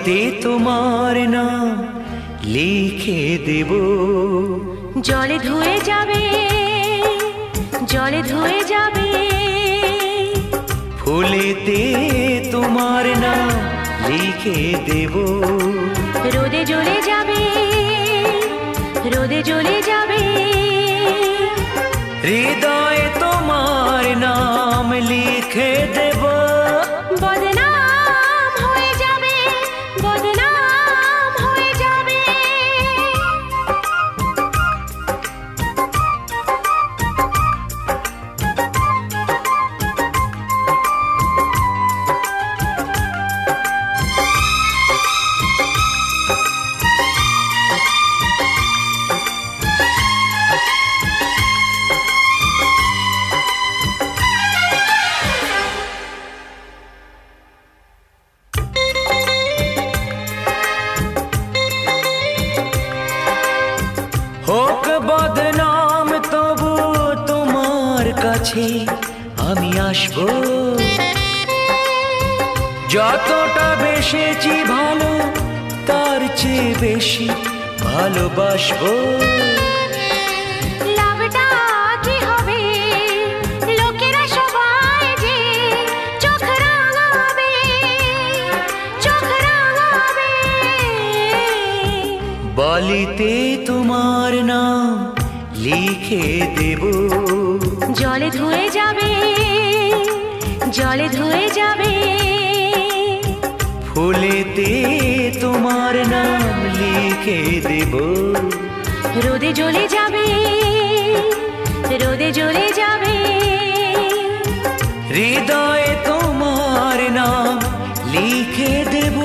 বালিতে তোমার নাম লিখে দেব। জলে ধুয়ে যাবে, জলে ধুয়ে যাবে, ফুলেতে তোমার নাম লিখে দেব। রোদে জ্বলে যাবে, রোদে জ্বলে যাবে, হৃদয়ে তোমার নাম লিখে দেব। বদনাম হয়ে যাবে, বদনাম হয়ে যাবে। হোক বদনাম তবু তোমার কাছে আমি আসবো। যতটা বেসেছি ভালো তার চেয়ে বেশি ভালোবাসবো। লাভটা কি হবে, লোকেরা সবাই যে চোখ রাঙাবে, চোখ রাঙাবে। বালিতে তোমার নাম লিখে দেব। জলে ধুয়ে যাবে, জলে ধুয়ে যাবে, ফুলেতে তোমার নাম লিখে দেব। রোদে জ্বলে যাবে, রোদে জ্বলে যাবে, হৃদয়ে তোমার নাম লিখে দেব।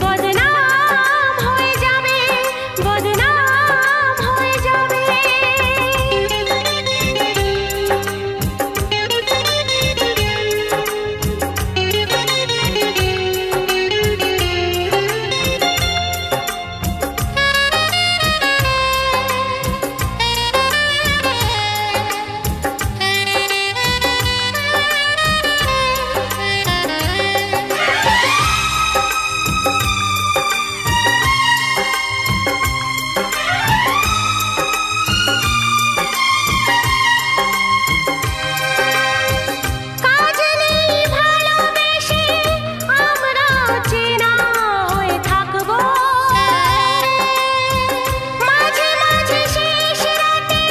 বদনাম হয়ে যাবে, বদনাম হয়ে যাবে। কাজ নেই ভালোবেসে আমরা চেনা হয়ে থাকবো। মাঝে মাঝে শেষ রাতে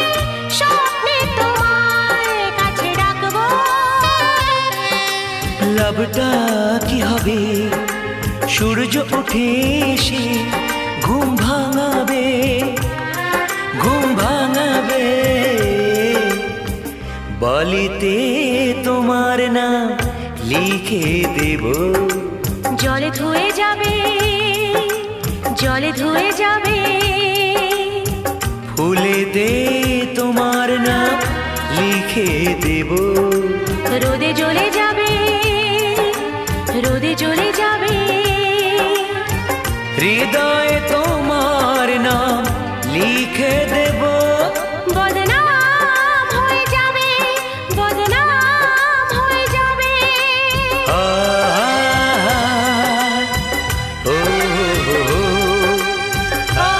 স্বপ্নে তোমার কাছে ডাকবো। লাভটা কি হবে, সূর্য উঠে এসে ঘুম ভাঙাবে, ঘুম ভাঙাবে। বালিতে তোমার নাম লিখে দেব। জলে ধুয়ে যাবে, জলে ধুয়ে যাবে, ফুলেতে তোমার নাম লিখে দেব। রোদে জ্বলে যাবে, রোদে জ্বলে যাবে, হৃদয়ে তোমার নাম লিখে দেব। বদনাম হয়ে যাবে, বদনাম হয়ে যাবে। আ, ও, ও, ও, আ,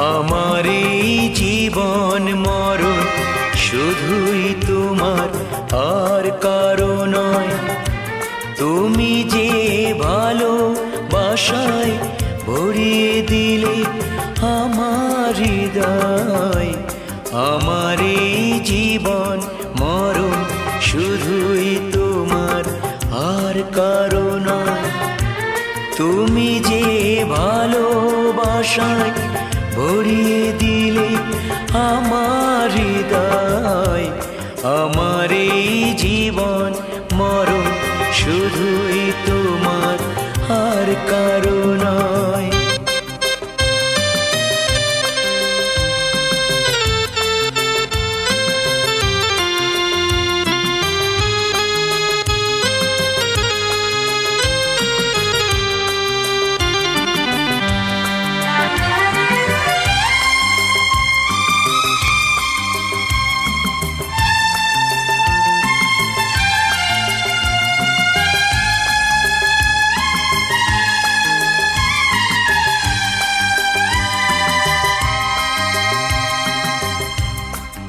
আমার এই জীবন মরণ শুধুই তোমার আর কারো নয়। তুমি যে ভালোবাসায় ভরিয়ে দিলে আমার হৃদয়। আমার এই জীবন মরণ শুধুই তোমার, আর কারো নয়। তুমি যে ভালোবাসায় ভরিয়ে দিলে আমার হৃদয়। আমার এই জীবন মরণ শুধুই তোমার, আর কারো নয়।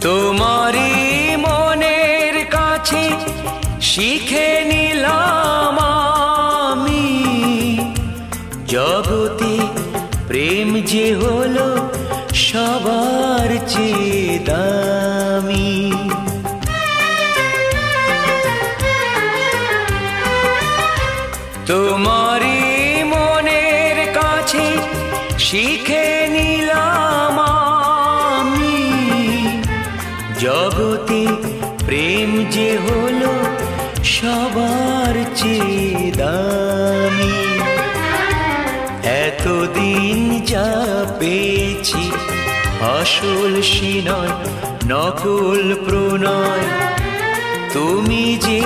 তোমারই মনের কাছে শিখে নিলাম আমি, জগতে প্রেম যে হলো সবার চেয়ে দামি। তোমারই মনের কাছে শিখে নিলাম আমি, জগতে প্রেম যে হলো সবার চেয়ে দামি। এতদিন যা পেয়েছি আসল সে নয়, নকল প্রণয়। তুমি যে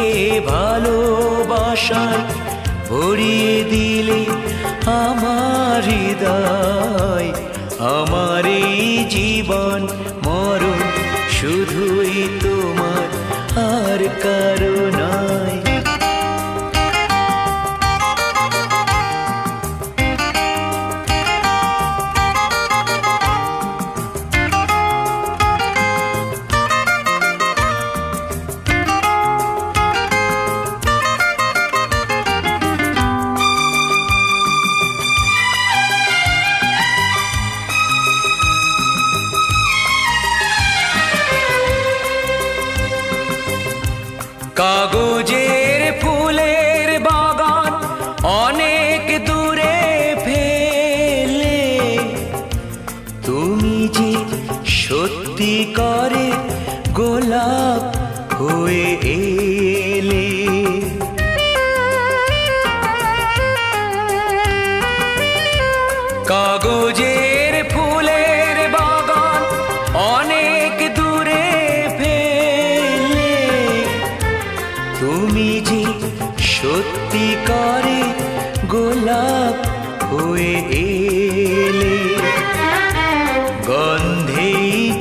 ভালোবাসায় ভরিয়ে দিলে আমার হৃদয়। আমার এই জীবন মরণ শুধুই তোমার, আর কারো নয়। কাগজের ফুলের বাগান অনেক দূরে ফেলে, তুমি যে সত্যি করে গোলাপ হয়ে এলে। কাগজের ফুলের বাগান অনেক দূরে ফেলে, তুমি যে সত্যি করে গোলাপ হয়ে এলে। গন্ধে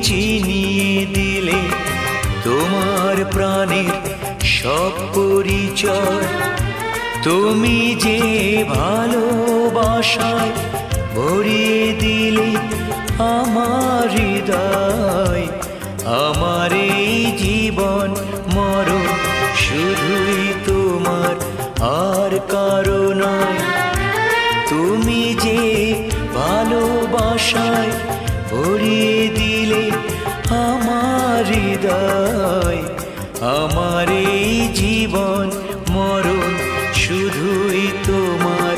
চিনিয়ে দিলে তোমার প্রাণের সব পরিচয়। তুমি যে ভালোবাসায় ভরিয়ে দিলে আমার হৃদয়। আমার এই জীবন মরণ শুধুই তোমার, আর কারো নয়। তুমি যে ভালোবাসায় ভরিয়ে দিলে আমার হৃদয়। আমার এই জীবন মরণ শুধুই তোমার,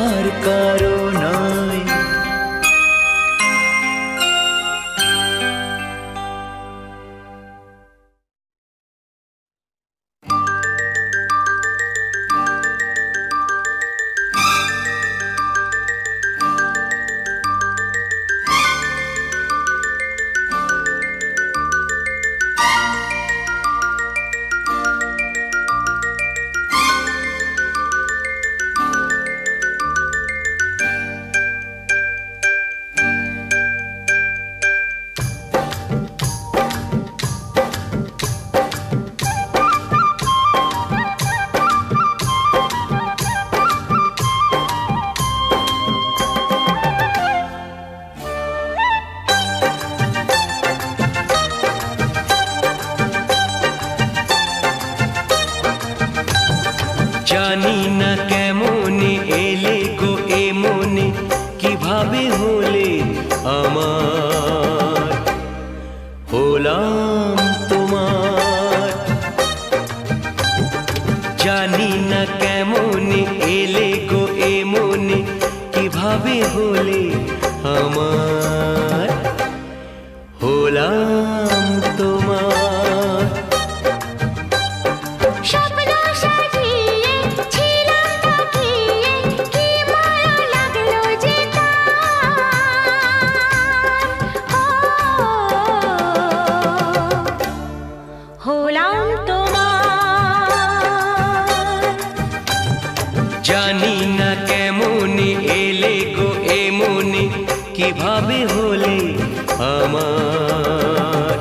আর কারো নয়। কিভাবে হলে আমার, হলাম তোমার। জানি না কেমন এলে গো এমনে, কিভাবে হলে আমার, হলাম তোমার। স্বপ্ন সাজিয়ে ছিলাম তাকিয়ে, কি মায়া লাগলো যে তার। হলাম তোমার। জানি না কেমন এলে গো এমনে, কিভাবে হলে আমার,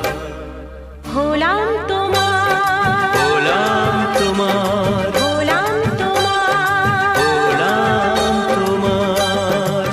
হলাম তোমার। হলাম তোমার, হলাম তোমার। হলাম তোমার।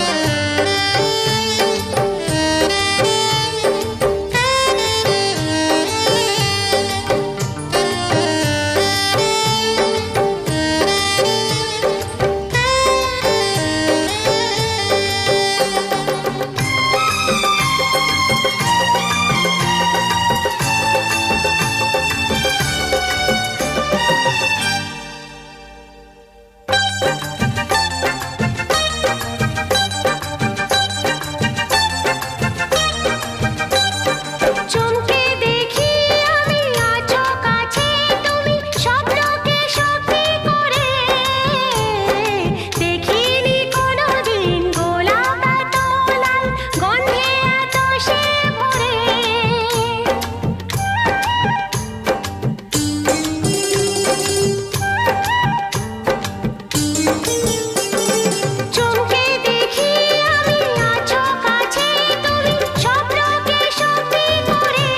চমকে দেখি আমি আছো কাছে তুমি, স্বপ্নকে সত্যি করে। দেখিনি কোনোদিন গোলাপ এত লাল, গন্ধে এত সে ভরে। চমকে দেখি আমি আছো কাছে তুমি, স্বপ্নকে সত্যি করে।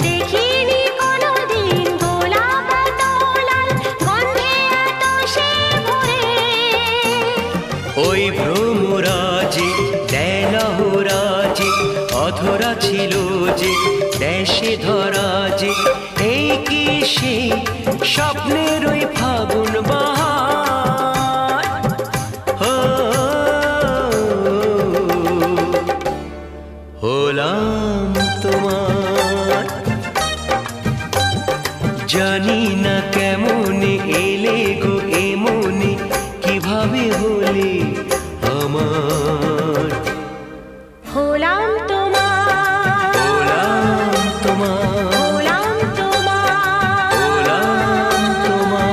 দেখিনি কোনোদিন গোলাপ এত লাল, গন্ধে এত সে ভরে। ওই ভ্রমরাজে দেলহরাজে অধরা ছিল যে, দেশে ধরা যে, এই কি সে স্বপ্নের ওই ফাগুন বাহার। হো, হলাম তোমার। জানি না কেমন এলে গো এমনে, কিভাবে হলে আমার, হলাম তোমার। হলাম তোমার, হলাম তোমার। হলাম তোমার।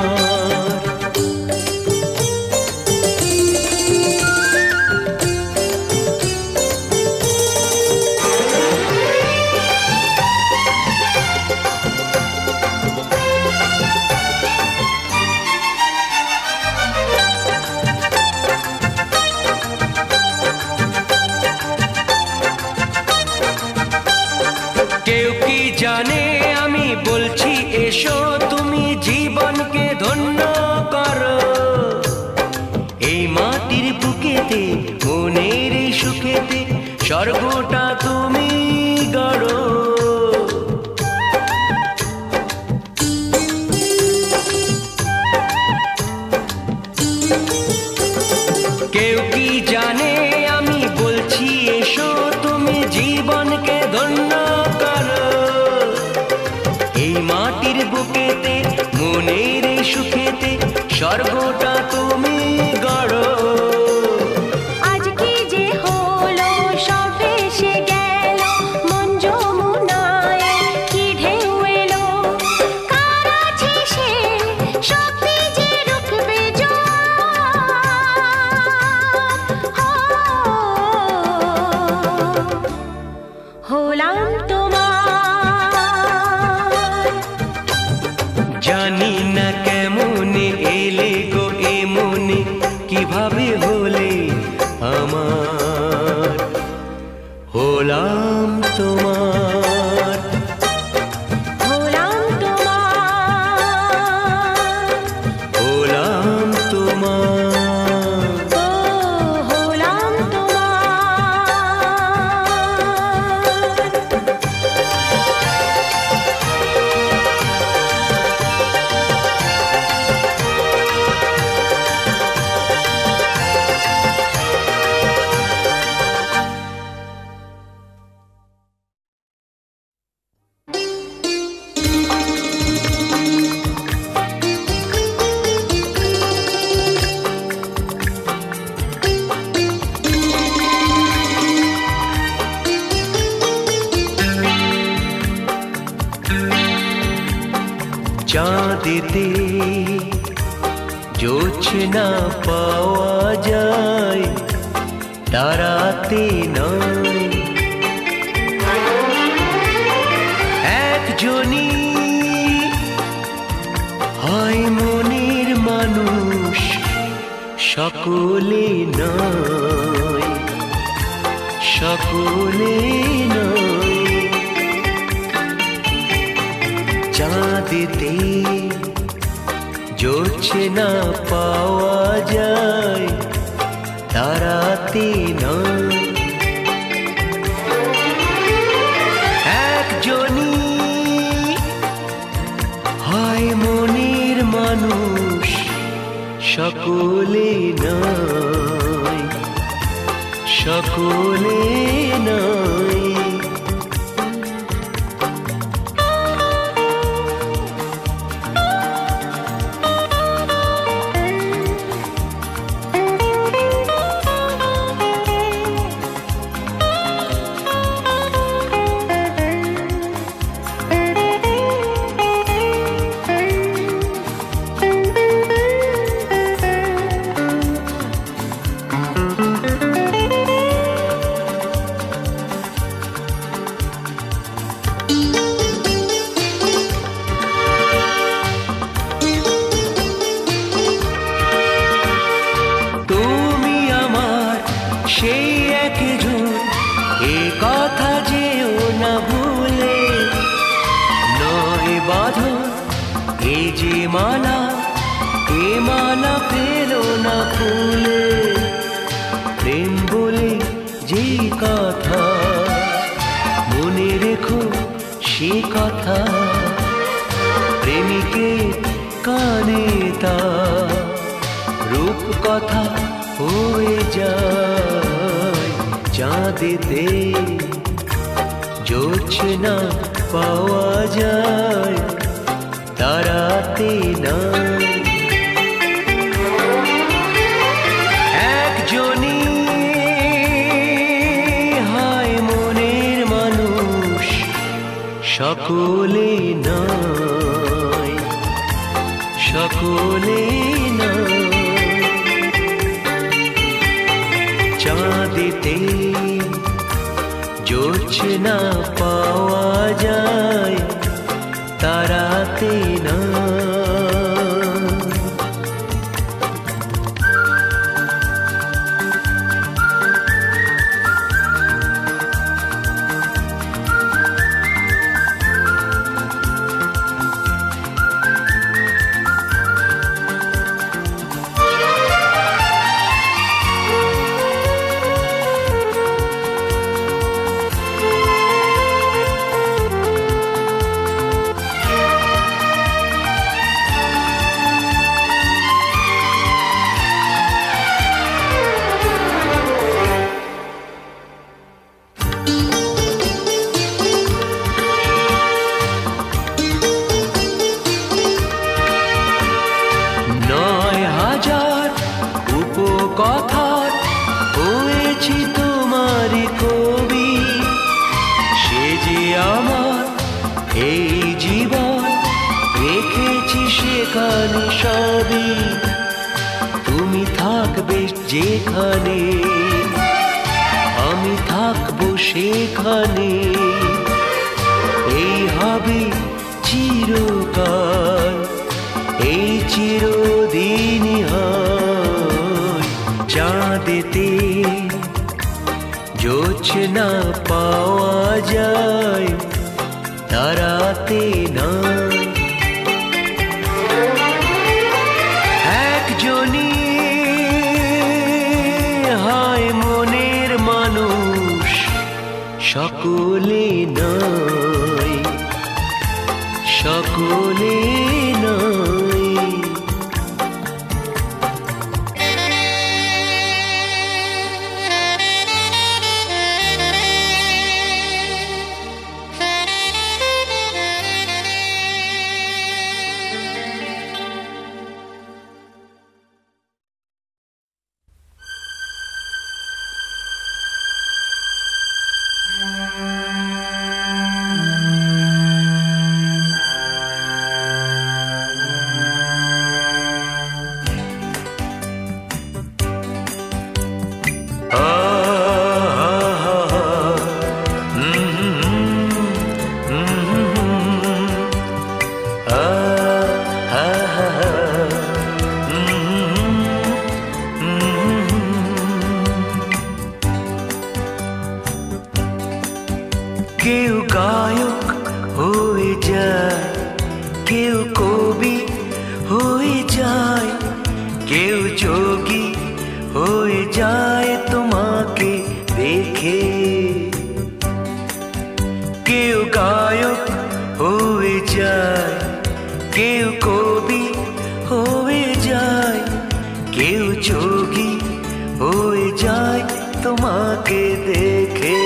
কেউ কি জানে আমি বলছি এসো, তুমি জীবনকে ধন্য করো। এই মাটির বুকেতে মনের এই সুখেতে, স্বর্গটা তুমি গড়ো। কেউ কি জানে আমি বলছি এসো, তুমি জীবনকে ধন্য করো। এই মাটির বুকেতে মনের এই সুখেতে, স্বর্গটা তুমি গড়ো। আজ কি যে হলো সব ভেসে গেল, মন যমুনায় কি ঢেউ এলো। কার আছে সে শক্তি যে রুখবে জোয়ার। হলাম তোমার। জানি না কেমন এলে গো এমনে, কিভাবে হলে আমার, হলাম তোমার। হলাম তোমার। হলাম তোমার। ও হলাম তোমার। চাঁদেতে জোছনা পাওয়া যায়, তারাতে নয়। একজনই হয় মনের মানুষ, সকলে নয়, সকলে নয়। চাঁদেতে জোছনা পাওয়া যায়, তারাতে নয়। একজনই হয় মনের মানুষ, সকলে নয়, সকলে নয়। সেই একজন, এ কথা যেও না ভুলে, নয় বাঁধন এ যে মালা, এ মালা পেল না ফুলে। প্রেম বলে যে কথা, মনে রেখো সে কথা, প্রেমিকের কানে তা রূপ কথা হয়ে যায়। চাঁদেতে জোছনা পাওয়া যায়, তারাতে নয়। একজনই হয় মনের মানুষ, সকলে নয়, সকলে নয়। চাঁদেতে জোছনা পাওয়া যায়, তারাতে নয়। কথার হয়েছি তোমার কবি, সে যে আমার এই জীবন, রেখেছি সেখানে সবই। তুমি থাকবে যেখানে, আমি থাকবো সেখানে, এই হবে চিরকাল, এই চিরদিন হয়। চাঁদেতে জোছনা পাওয়া যায়, তারাতে নয়। একজনই হয় মনের মানুষ, সকলে নয়, সকলে নয়। কেউ গায়ক হয়ে যায়, কেউ কবি হয়ে যায়, কেউ যোগী হয়ে যায় তোমাকে দেখে। কেউ গায়ক হয়ে যায়, কেউ কবি হয়ে যায়, কেউ যোগী হয়ে যায় তোমাকে দেখে।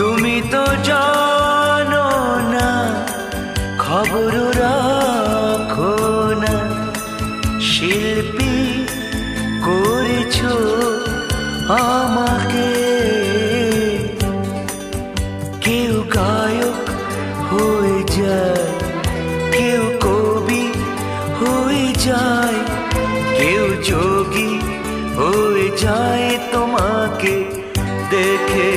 তুমি তো জানো না, খবর রাখো না, শিল্পী করেছো আমাকে। কেউ গায়ক হয়ে যায়, কেউ কবি হয়ে যায়, কেউ যোগী হয়ে যায় তোমাকে দেখে।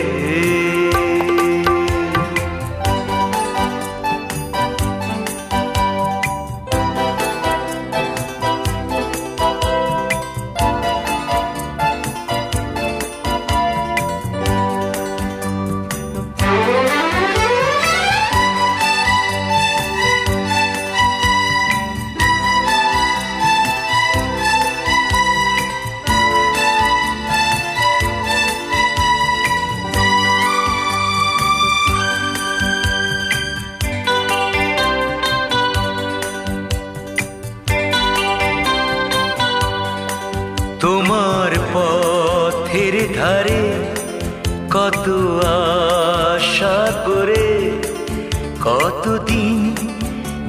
তোমার পথের ধারে কত আশা করে, কতদিন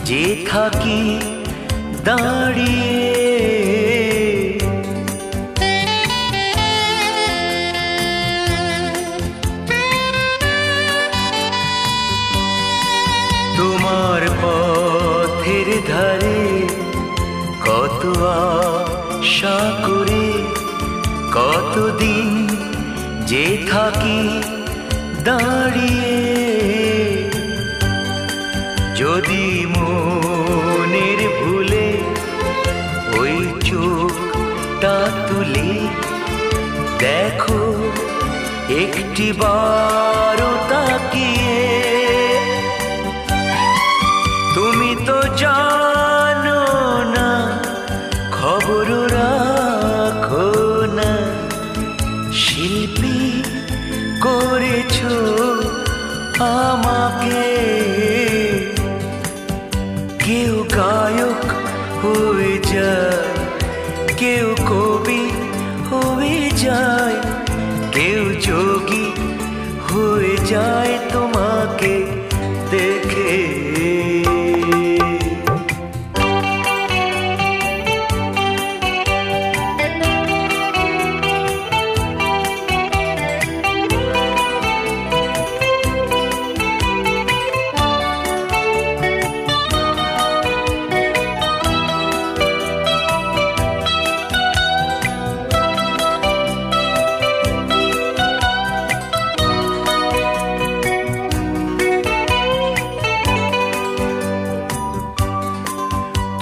যে থাকি দাঁড়িয়ে। তোমার পথের ধারে কত আশা করে, কতদিন যে থাকি দাঁড়িয়ে। যদি মনের ভুলে ওই চোখটা তুলে দেখো একটি বারো তাকিয়ে। তুমি তো জানো না, খবর রাখো না, শিল্পী করেছো আমাকে। কেউ গায়ক হয়ে যায়, কেউ কবি হয়ে যায়, কেউ যোগী হয়ে যায় তোমাকে দেখে।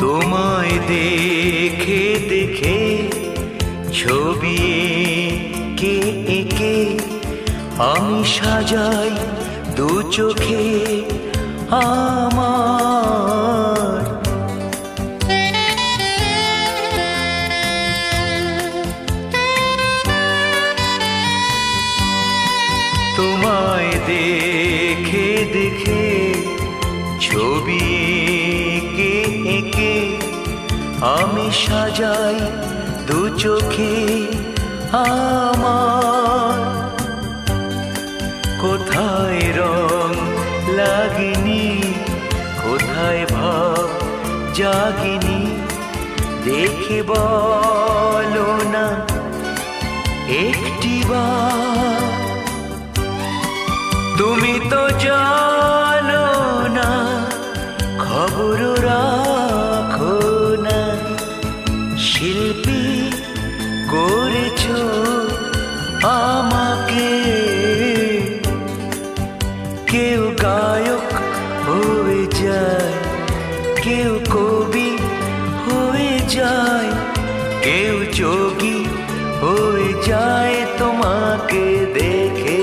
তোমায় দেখে দেখে ছবি এঁকে এঁকে আমি সাজাই দু চোখে আমার। তোমায় দেখে দেখে ছবি এঁকে এঁকে আমি সাজাই দু চোখে আমার। কোথায় রং লাগেনি, কোথায় ভাব জাগিনি, দেখে বলো না একটিবার। তুমি তো জানো না, খবর রাখো না, শিল্পী করেছো আমাকে। কেউ গায়ক হয়ে যায়, কেউ কবি হয়ে যায়, কেউ যোগী হয়ে যায় তোমাকে দেখে।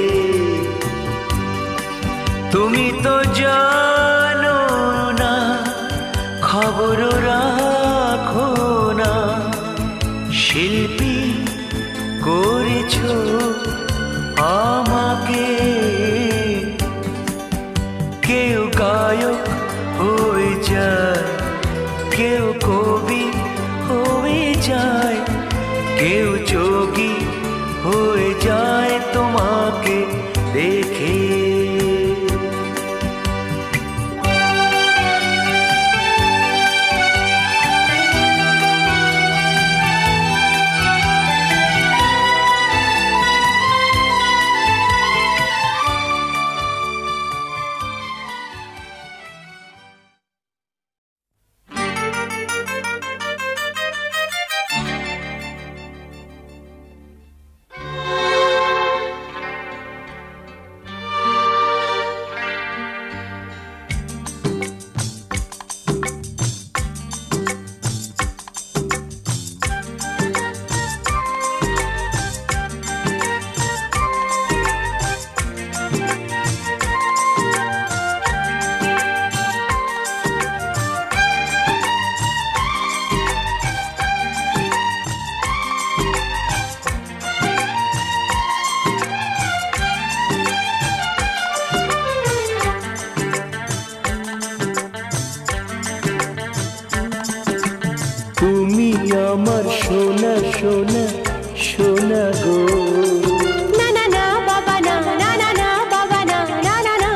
করেছো আমাকে। কেউ গায়ক হয়ে যায়, কেউ কবি হয়ে যায়, কেউ যোগী হয়ে যায় তোমাকে দেখে। তুমি আমার সোনা সোনা সোনা গো। না না না বাবা না, না না না বাবা না, না না না।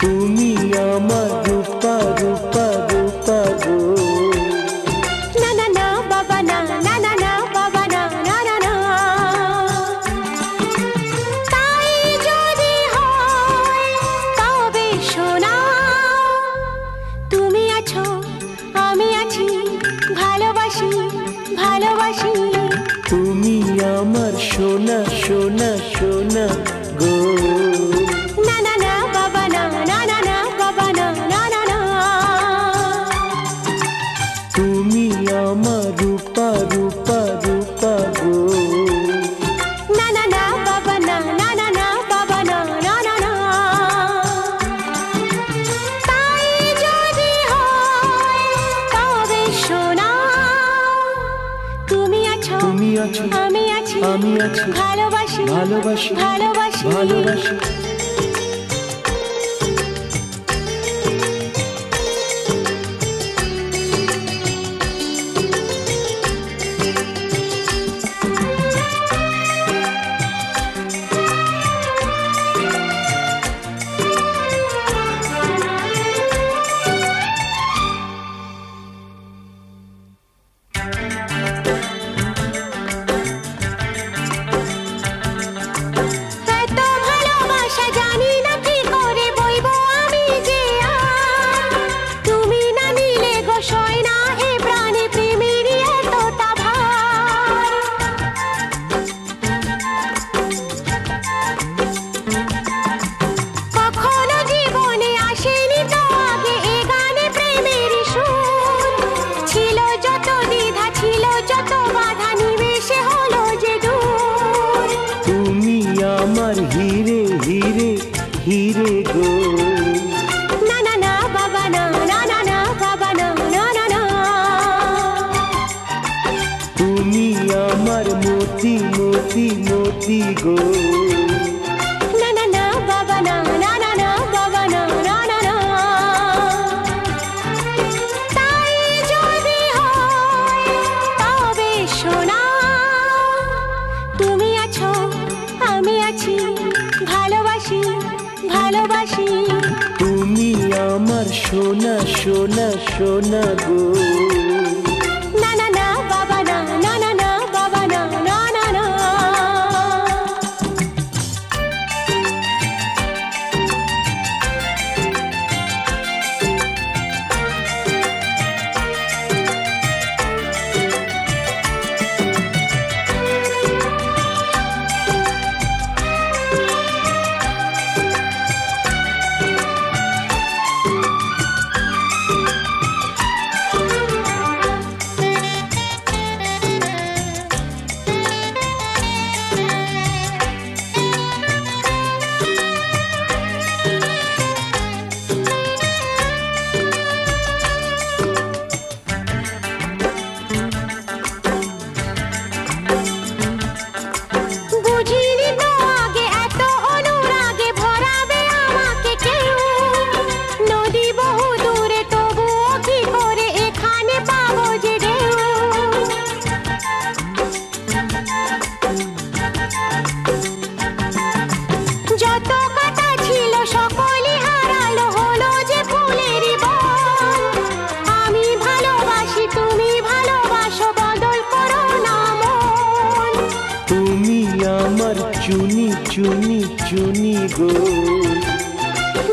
তুমি আমার রূপা রূপা রূপা গো। না না না বাবা না, না না না বাবা না, না না না। তাই যদি হয় তবে শোনা, তুমি আছো আমি আছি, ভালোবাসি ভালোবাসি। তুমি আমার সোনা সোনা সোনা গো। না না না বাবা না, না না না বাবা না, না না না। তুমি আমার রূপা রূপা রূপা গো। না না না বাবা না, না না না বাবা না, না না না। তাই যদি হয় তবে শোনা, তুমি আছো তুমি আছো আমি আছি, আমি আছি, ভালোবাসি ভালোবাসি ভালোবাসি ভালোবাসি। এত ভালোবাসা জানি না কি করে বইবো আমি যে আর। তুমি না নিলে গো সয় না এ প্রাণে প্রেমের এতটা ভার। কখনো জীবনে আসেনি তো আগে এ গানে প্রেমের সুর। ছিল যত দ্বিধা, ছিল যত বাধা, নিমেষে হলো যে দূর। তুমি আমার হিরে হিরে হিরে গো। না না না বাবা না, না না না বাবা না, না না না। তুমি আমার মতি মতি মতি গো। না না না বাবা না, না না না বাবা না, না না না। তাই যদি হয় তবে শোনা, তুমি আছো আমি আছি, ভালোবাসি ভালোবাসি। তুমি আমার সোনা সোনা সোনা গো। না না না বাবা না, না না না বাবা না, না না না। চুনি চুনি চুনি গো।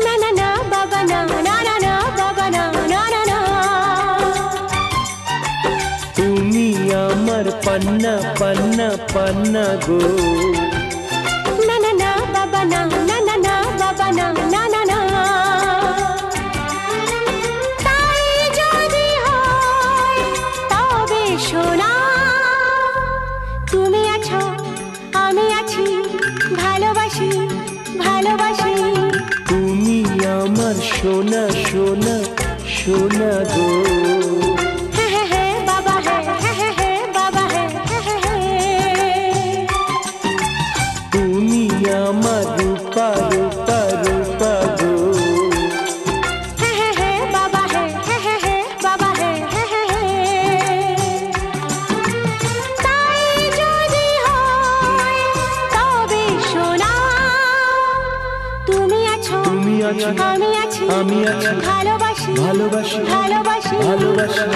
না না না বাবা না, না না না বাবা না, না না না। তুমি আমার পান্না পান্না পান্না গো। না না না বাবা না, না না না বাবা না, না না না। তাই যদি হয় তবে শোনা, তুমি আছো আমি আছি, ভালোবাসি ভালোবাসি। তুমি আমার সোনা সোনা সোনা গো। হ্যাঁ হ্যাঁ হ্যাঁ বাবা হ্যাঁ, হ্যাঁ হ্যাঁ হ্যাঁ বাবা হ্যাঁ, হ্যাঁ হ্যাঁ হ্যাঁ। তুমি আমার রূপা রূপা রূপা গো। হ্যাঁ হ্যাঁ হ্যাঁ বাবা হ্যাঁ, হ্যাঁ হ্যাঁ হ্যাঁ বাবা হ্যাঁ, হ্যাঁ হ্যাঁ হ্যাঁ। তাই যদি হয় তবে শোনা, তুমি আছো তুমি আছো আমি আছি, আমি আছি, ভালোবাসি ভালোবাসি ভালোবাসি ভালোবাসি।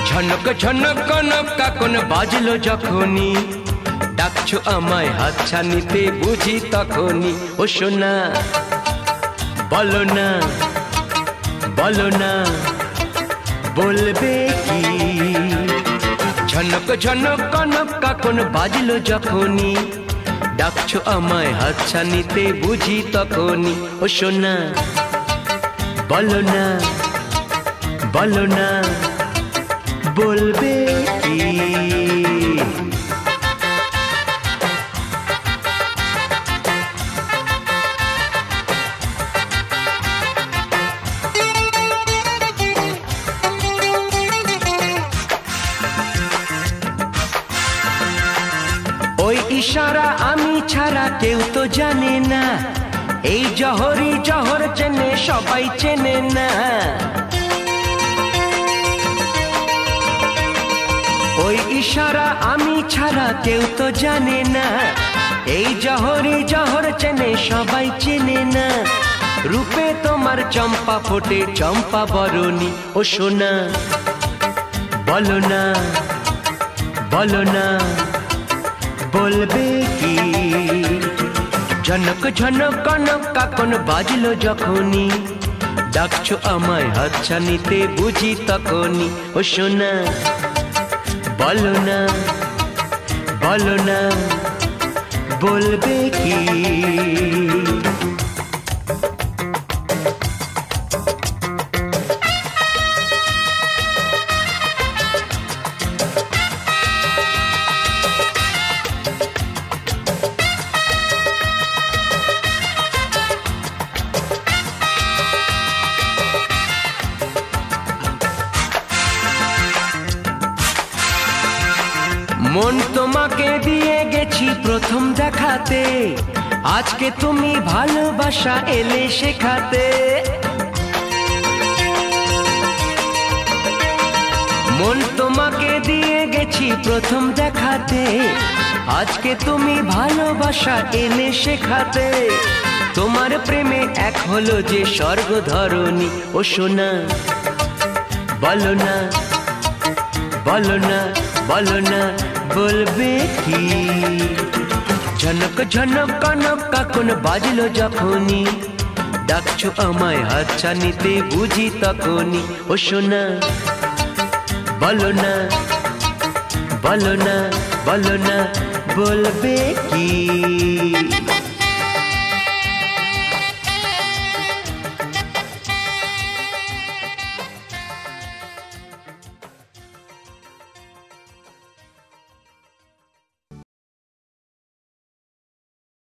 ঝনক ঝনক কনক কাকন বাজলো যখনই, ডাকছো আমায় হাতছানিতে বুঝি তখনই। ও সোনা বলো না বলো না বলবে কি। ঝনক ঝনক কনক কাকন বাজলো যখনই, ডাকছো আমায় হাতছানিতে বুঝি তখনই। ও সোনা বলো না বলো না বলবে কি। ওই ইশারা আমি ছাড়া কেউ তো জানে না, এই জহরি জহর চেনে সবাই চেনে না। ওই ইশারা আমি ছাড়া কেউ তো জানে না, এই জহরি জহর চেনে সবাই চেনে না। রূপে তোমার চম্পা ফোটে চম্পা বরণী। ও সোনা বলো না বলো না বলবে কি। ঝনক ঝনক কনক কাকন বাজলো যখনই, ডাকছো আমায় হাতছানিতে বুঝি তখনই। ও সোনা বলো না বলো না বলবে কি। মন তোমাকে দিয়ে গেছি প্রথম দেখাতে, আজকে তুমি ভালোবাসা এলে শেখাতে। মন তোমাকে দিয়ে গেছি প্রথম দেখাতে, আজকে তুমি ভালোবাসা এলে শেখাতে। তোমার প্রেমে এক হলো যে স্বর্গ ধরণী। ও সোনা বলো না বলো না বলো না বলবে কি। ঝনক ঝনক কনক কাকন বাজলো যখনই, ডাকছো আমায় হাতছানিতে বুঝি তখনই। ও সোনা বলো না বলো না বলো না বলবে কি।